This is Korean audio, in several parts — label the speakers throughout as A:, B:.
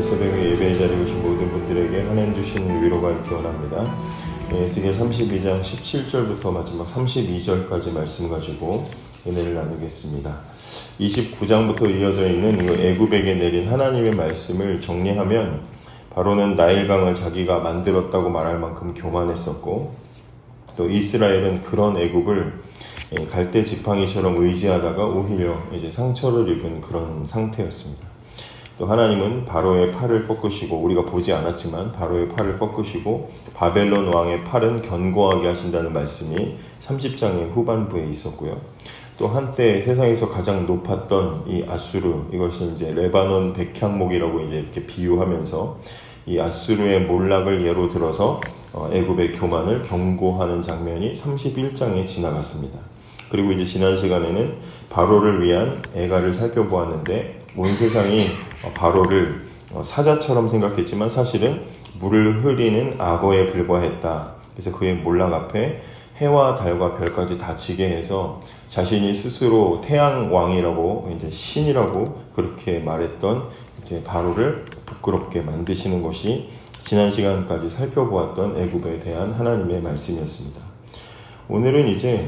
A: 새벽에 예배에 자리에 오신 모든 분들에게 하나님 주시는 위로가 있기 원합니다. 에스겔 32장 17절부터 마지막 32절까지 말씀 가지고 은혜를 나누겠습니다. 29장부터 이어져 있는 애굽에게 내린 하나님의 말씀을 정리하면 바로는 나일강을 자기가 만들었다고 말할 만큼 교만했었고, 또 이스라엘은 그런 애굽을 갈대 지팡이처럼 의지하다가 오히려 이제 상처를 입은 그런 상태였습니다. 또 하나님은 바로의 팔을 꺾으시고, 우리가 보지 않았지만 바로의 팔을 꺾으시고 바벨론 왕의 팔은 견고하게 하신다는 말씀이 30장의 후반부에 있었고요. 또 한때 세상에서 가장 높았던 이 아수르, 이것을 이제 레바논 백향목이라고 이제 이렇게 비유하면서 이 아수르의 몰락을 예로 들어서 애굽의 교만을 경고하는 장면이 31장에 지나갔습니다. 그리고 이제 지난 시간에는 바로를 위한 애가를 살펴보았는데, 온 세상이 바로를 사자처럼 생각했지만 사실은 물을 흐리는 악어에 불과했다. 그래서 그의 몰락 앞에 해와 달과 별까지 다 지게 해서 자신이 스스로 태양 왕이라고, 이제 신이라고 그렇게 말했던 이제 바로를 부끄럽게 만드시는 것이 지난 시간까지 살펴보았던 애굽에 대한 하나님의 말씀이었습니다. 오늘은 이제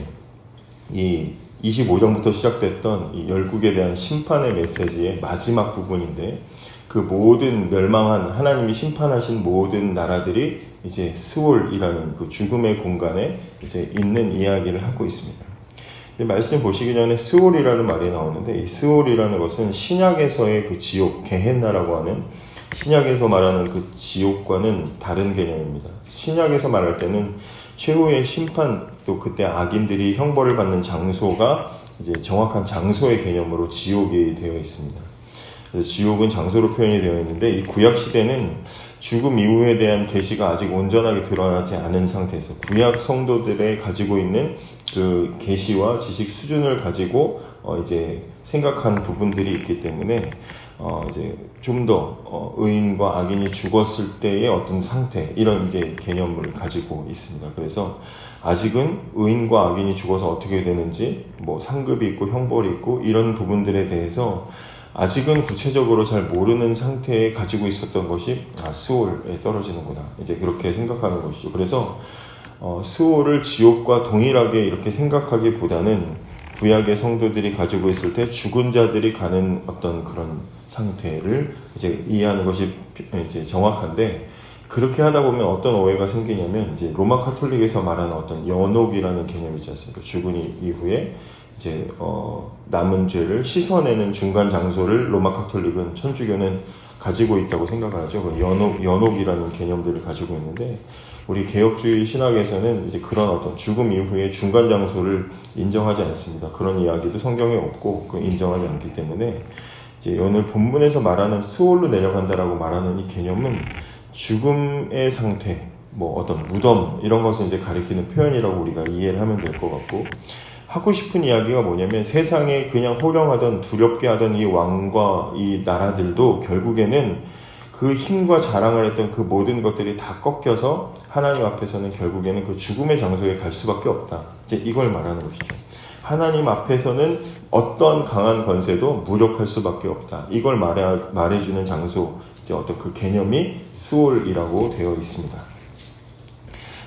A: 이 25장부터 시작됐던 이 열국에 대한 심판의 메시지의 마지막 부분인데, 그 모든 멸망한, 하나님이 심판하신 모든 나라들이 이제 스올이라는 그 죽음의 공간에 이제 있는 이야기를 하고 있습니다. 말씀 보시기 전에 스올이라는 말이 나오는데, 이 스올이라는 것은 신약에서의 그 지옥, 게헨나라고 하는, 신약에서 말하는 그 지옥과는 다른 개념입니다. 신약에서 말할 때는 최후의 심판, 또 그때 악인들이 형벌을 받는 장소가 이제 정확한 장소의 개념으로 지옥이 되어 있습니다. 그래서 지옥은 장소로 표현이 되어 있는데, 이 구약 시대는 죽음 이후에 대한 계시가 아직 온전하게 드러나지 않은 상태에서 구약 성도들의 가지고 있는 그 계시와 지식 수준을 가지고 이제 생각한 부분들이 있기 때문에 이제 좀 더 의인과 악인이 죽었을 때의 어떤 상태, 이런 이제 개념을 가지고 있습니다. 그래서 아직은 의인과 악인이 죽어서 어떻게 되는지, 뭐 상급이 있고 형벌이 있고 이런 부분들에 대해서 아직은 구체적으로 잘 모르는 상태에 가지고 있었던 것이 스올에 떨어지는구나, 이제 그렇게 생각하는 것이죠. 그래서 스올을 지옥과 동일하게 이렇게 생각하기보다는 구약의 성도들이 가지고 있을 때 죽은 자들이 가는 어떤 그런 상태를 이제 이해하는 것이 이제 정확한데, 그렇게 하다 보면 어떤 오해가 생기냐면, 이제 로마 카톨릭에서 말하는 어떤 연옥이라는 개념이 있지 않습니까? 죽은 이후에 이제 남은 죄를 씻어내는 중간 장소를 로마 카톨릭은, 천주교는 가지고 있다고 생각을 하죠. 그 연옥이라는 개념들을 가지고 있는데, 우리 개혁주의 신학에서는 이제 그런 어떤 죽음 이후에 중간 장소를 인정하지 않습니다. 그런 이야기도 성경에 없고 인정하지 않기 때문에, 이제 오늘 본문에서 말하는 스올로 내려간다라고 말하는 이 개념은 죽음의 상태, 뭐 어떤 무덤, 이런 것을 이제 가리키는 표현이라고 우리가 이해를 하면 될 것 같고, 하고 싶은 이야기가 뭐냐면, 세상에 그냥 호령하던, 두렵게 하던 이 왕과 이 나라들도 결국에는 그 힘과 자랑을 했던 그 모든 것들이 다 꺾여서 하나님 앞에서는 결국에는 그 죽음의 장소에 갈 수밖에 없다, 이제 이걸 말하는 것이죠. 하나님 앞에서는 어떤 강한 권세도 무력할 수밖에 없다, 이걸 말해주는 장소, 이제 어떤 그 개념이 스올이라고 되어 있습니다.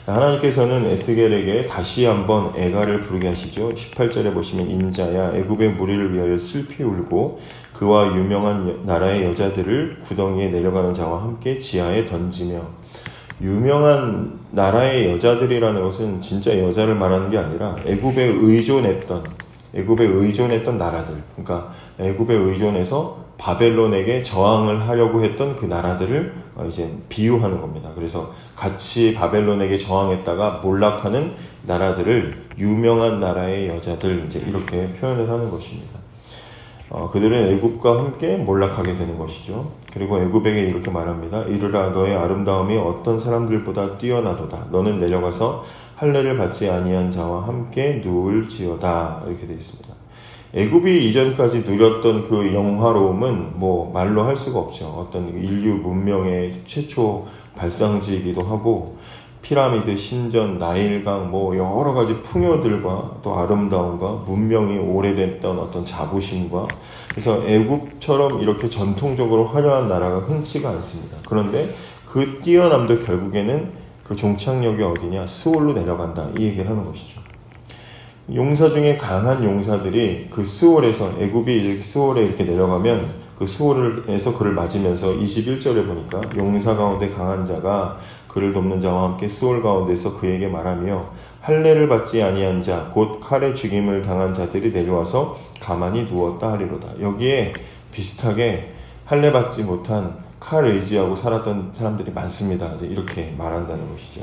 A: 하나님께서는 에스겔에게 다시 한번 애가를 부르게 하시죠. 18절에 보시면, 인자야, 애굽의 무리를 위하여 슬피 울고 그와 유명한 나라의 여자들을 구덩이에 내려가는 자와 함께 지하에 던지며. 유명한 나라의 여자들이라는 것은 진짜 여자를 말하는 게 아니라 애굽에 의존했던 나라들, 그러니까 애굽에 의존해서 바벨론에게 저항을 하려고 했던 그 나라들을 이제 비유하는 겁니다. 그래서 같이 바벨론에게 저항했다가 몰락하는 나라들을 유명한 나라의 여자들, 이제 이렇게 표현을 하는 것입니다. 그들은 애굽과 함께 몰락하게 되는 것이죠. 그리고 애굽에게 이렇게 말합니다. 이르라, 너의 아름다움이 어떤 사람들보다 뛰어나도다. 너는 내려가서 할례를 받지 아니한 자와 함께 누울지어다, 이렇게 되어 있습니다. 애굽이 이전까지 누렸던 그 영화로움은 뭐 말로 할 수가 없죠. 어떤 인류 문명의 최초 발상지이기도 하고, 피라미드, 신전, 나일강, 뭐 여러 가지 풍요들과 또 아름다움과 문명이 오래됐던 어떤 자부심과, 그래서 애굽처럼 이렇게 전통적으로 화려한 나라가 흔치가 않습니다. 그런데 그 뛰어남도 결국에는 그 종착역이 어디냐? 스올로 내려간다. 이 얘기를 하는 것이죠. 용사 중에 강한 용사들이 그 스올에서, 애굽이 이제 스올에 이렇게 내려가면 그 스올에서 그를 맞으면서 21절에 보니까 용사 가운데 강한 자가 그를 돕는 자와 함께 스올 가운데서 그에게 말하며 할례를 받지 아니한 자 곧 칼에 죽임을 당한 자들이 내려와서 가만히 누웠다 하리로다. 여기에 비슷하게 할례 받지 못한 칼 의지하고 살았던 사람들이 많습니다. 이제 이렇게 말한다는 것이죠.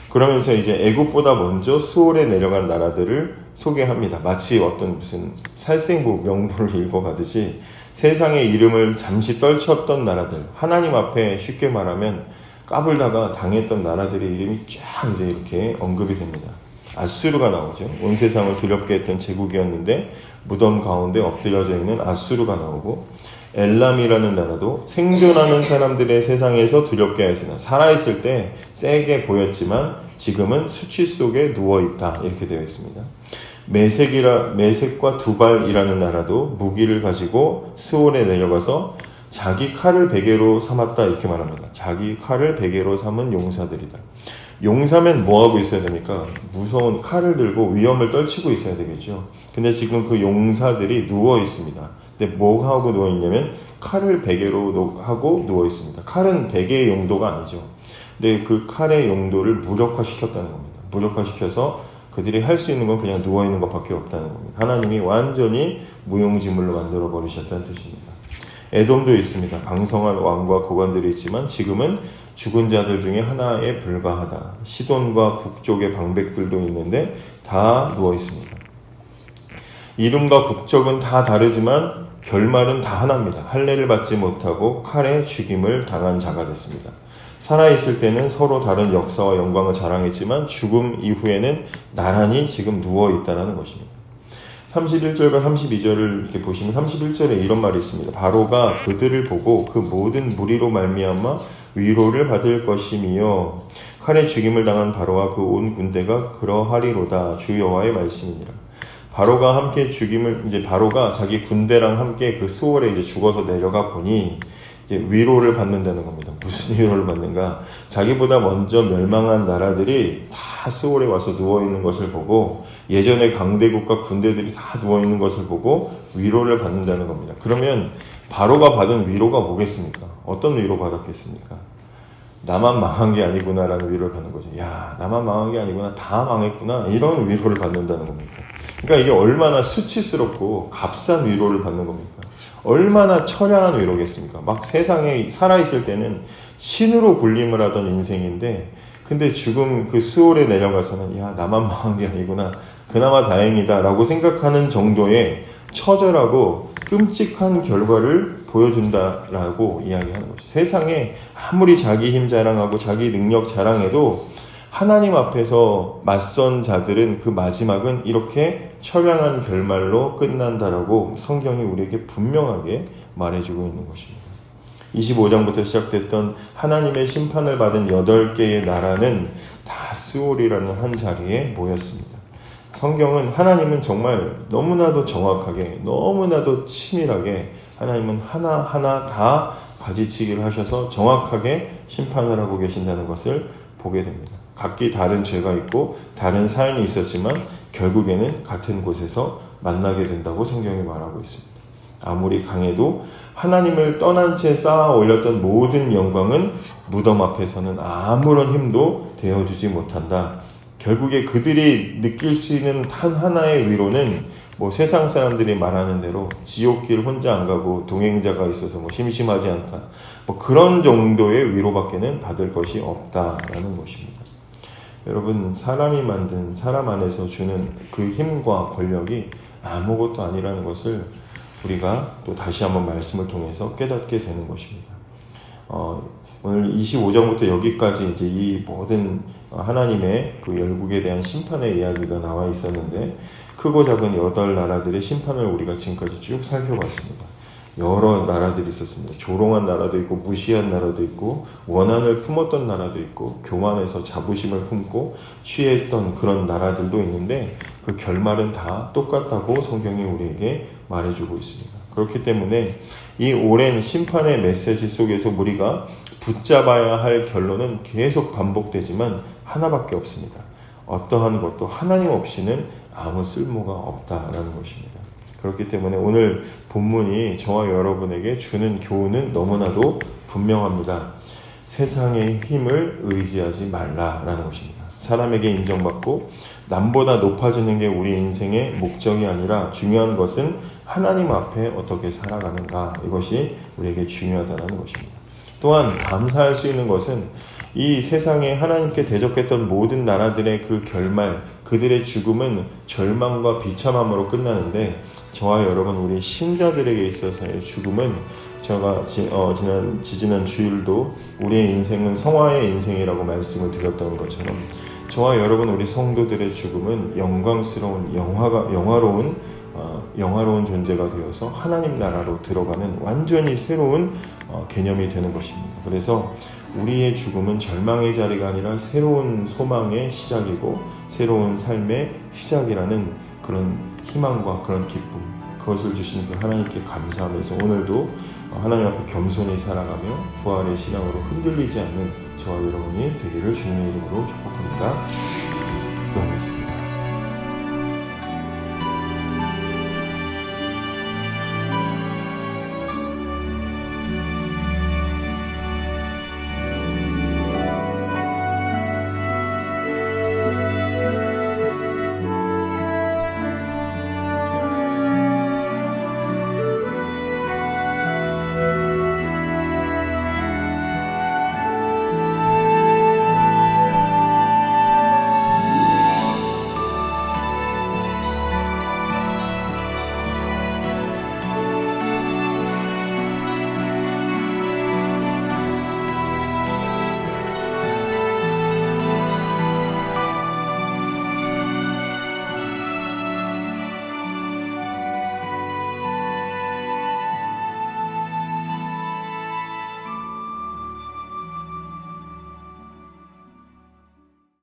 A: 그러면서 이제 애굽보다 먼저 스올에 내려간 나라들을 소개합니다. 마치 어떤 무슨 살생부 명부를 읽어가듯이 세상의 이름을 잠시 떨쳤던 나라들, 하나님 앞에 쉽게 말하면 까불다가 당했던 나라들의 이름이 쫙 이제 이렇게 언급이 됩니다. 아수르가 나오죠. 온 세상을 두렵게 했던 제국이었는데 무덤 가운데 엎드려져 있는 아수르가 나오고, 엘람이라는 나라도 생존하는 사람들의 세상에서 두렵게 하였으나 살아있을 때 세게 보였지만 지금은 수치 속에 누워있다. 이렇게 되어 있습니다. 메색과 두발이라는 나라도 무기를 가지고 스올에 내려가서 자기 칼을 베개로 삼았다. 이렇게 말합니다. 자기 칼을 베개로 삼은 용사들이다. 용사면 뭐하고 있어야 됩니까? 무서운 칼을 들고 위험을 떨치고 있어야 되겠죠. 근데 지금 그 용사들이 누워 있습니다. 근데 뭐 하고 누워 있냐면 칼을 베개로 하고 누워 있습니다. 칼은 베개의 용도가 아니죠. 근데 그 칼의 용도를 무력화시켰다는 겁니다. 무력화시켜서 그들이 할 수 있는 건 그냥 누워 있는 것밖에 없다는 겁니다. 하나님이 완전히 무용지물로 만들어 버리셨다는 뜻입니다. 에돔도 있습니다. 강성한 왕과 고관들이 있지만 지금은 죽은 자들 중에 하나에 불과하다. 시돈과 북쪽의 방백들도 있는데 다 누워 있습니다. 이름과 국적은 다 다르지만 결말은 다 하나입니다. 할례를 받지 못하고 칼에 죽임을 당한 자가 됐습니다. 살아있을 때는 서로 다른 역사와 영광을 자랑했지만 죽음 이후에는 나란히 지금 누워있다는 것입니다. 31절과 32절을 이렇게 보시면 31절에 이런 말이 있습니다. 바로가 그들을 보고 그 모든 무리로 말미암아 위로를 받을 것이며 칼에 죽임을 당한 바로와 그 온 군대가 그러하리로다. 주 여호와의 말씀이니라. 바로가 함께 이제 바로가 자기 군대랑 함께 그 스올에 이제 죽어서 내려가 보니 이제 위로를 받는다는 겁니다. 무슨 위로를 받는가? 자기보다 먼저 멸망한 나라들이 다 스올에 와서 누워 있는 것을 보고, 예전에 강대국과 군대들이 다 누워 있는 것을 보고 위로를 받는다는 겁니다. 그러면 바로가 받은 위로가 뭐겠습니까? 어떤 위로 받았겠습니까? 나만 망한 게 아니구나라는 위로를 받는 거죠. 야, 나만 망한 게 아니구나, 다 망했구나, 이런 위로를 받는다는 겁니다. 그러니까 이게 얼마나 수치스럽고 값싼 위로를 받는 겁니까? 얼마나 처량한 위로겠습니까? 막 세상에 살아있을 때는 신으로 군림을 하던 인생인데, 근데 죽음 그 수월에 내려가서는 야, 나만 망한 게 아니구나, 그나마 다행이다 라고 생각하는 정도의 처절하고 끔찍한 결과를 보여준다라고 이야기하는 것이죠. 세상에 아무리 자기 힘 자랑하고 자기 능력 자랑해도 하나님 앞에서 맞선 자들은 그 마지막은 이렇게 처량한 결말로 끝난다라고 성경이 우리에게 분명하게 말해주고 있는 것입니다. 25장부터 시작됐던 하나님의 심판을 받은 8개의 나라는 다 스올이라는 한 자리에 모였습니다. 성경은 하나님은 정말 너무나도 정확하게, 너무나도 치밀하게 하나님은 하나하나 다 가지치기를 하셔서 정확하게 심판을 하고 계신다는 것을 보게 됩니다. 각기 다른 죄가 있고 다른 사연이 있었지만 결국에는 같은 곳에서 만나게 된다고 성경이 말하고 있습니다. 아무리 강해도 하나님을 떠난 채 쌓아 올렸던 모든 영광은 무덤 앞에서는 아무런 힘도 되어주지 못한다. 결국에 그들이 느낄 수 있는 단 하나의 위로는 뭐 세상 사람들이 말하는 대로 지옥길 혼자 안 가고 동행자가 있어서 뭐 심심하지 않다, 뭐 그런 정도의 위로밖에는 받을 것이 없다라는 것입니다. 여러분, 사람이 만든 사람 안에서 주는 그 힘과 권력이 아무것도 아니라는 것을 우리가 또 다시 한번 말씀을 통해서 깨닫게 되는 것입니다. 오늘 25장부터 여기까지 이제 이 모든 하나님의 그 열국에 대한 심판의 이야기가 나와 있었는데, 크고 작은 8나라들의 심판을 우리가 지금까지 쭉 살펴봤습니다. 여러 나라들이 있었습니다. 조롱한 나라도 있고 무시한 나라도 있고 원한을 품었던 나라도 있고 교만해서 자부심을 품고 취했던 그런 나라들도 있는데 그 결말은 다 똑같다고 성경이 우리에게 말해주고 있습니다. 그렇기 때문에 이 오랜 심판의 메시지 속에서 우리가 붙잡아야 할 결론은 계속 반복되지만 하나밖에 없습니다. 어떠한 것도 하나님 없이는 아무 쓸모가 없다라는 것입니다. 그렇기 때문에 오늘 본문이 저와 여러분에게 주는 교훈은 너무나도 분명합니다. 세상의 힘을 의지하지 말라라는 것입니다. 사람에게 인정받고 남보다 높아지는 게 우리 인생의 목적이 아니라 중요한 것은 하나님 앞에 어떻게 살아가는가, 이것이 우리에게 중요하다는 것입니다. 또한 감사할 수 있는 것은 이 세상에 하나님께 대적했던 모든 나라들의 그 결말, 그들의 죽음은 절망과 비참함으로 끝나는데 저와 여러분 우리 신자들에게 있어서의 죽음은 제가 지난 주일도 우리의 인생은 성화의 인생이라고 말씀을 드렸던 것처럼 저와 여러분 우리 성도들의 죽음은 영광스러운 영화로운 존재가 되어서 하나님 나라로 들어가는 완전히 새로운 개념이 되는 것입니다. 그래서 우리의 죽음은 절망의 자리가 아니라 새로운 소망의 시작이고 새로운 삶의 시작이라는 그런 희망과 그런 기쁨, 그것을 주신 그 하나님께 감사하면서 오늘도 하나님 앞에 겸손히 살아가며 부활의 신앙으로 흔들리지 않는 저와 여러분이 되기를 주님의 이름으로 축복합니다. 기도하겠습니다.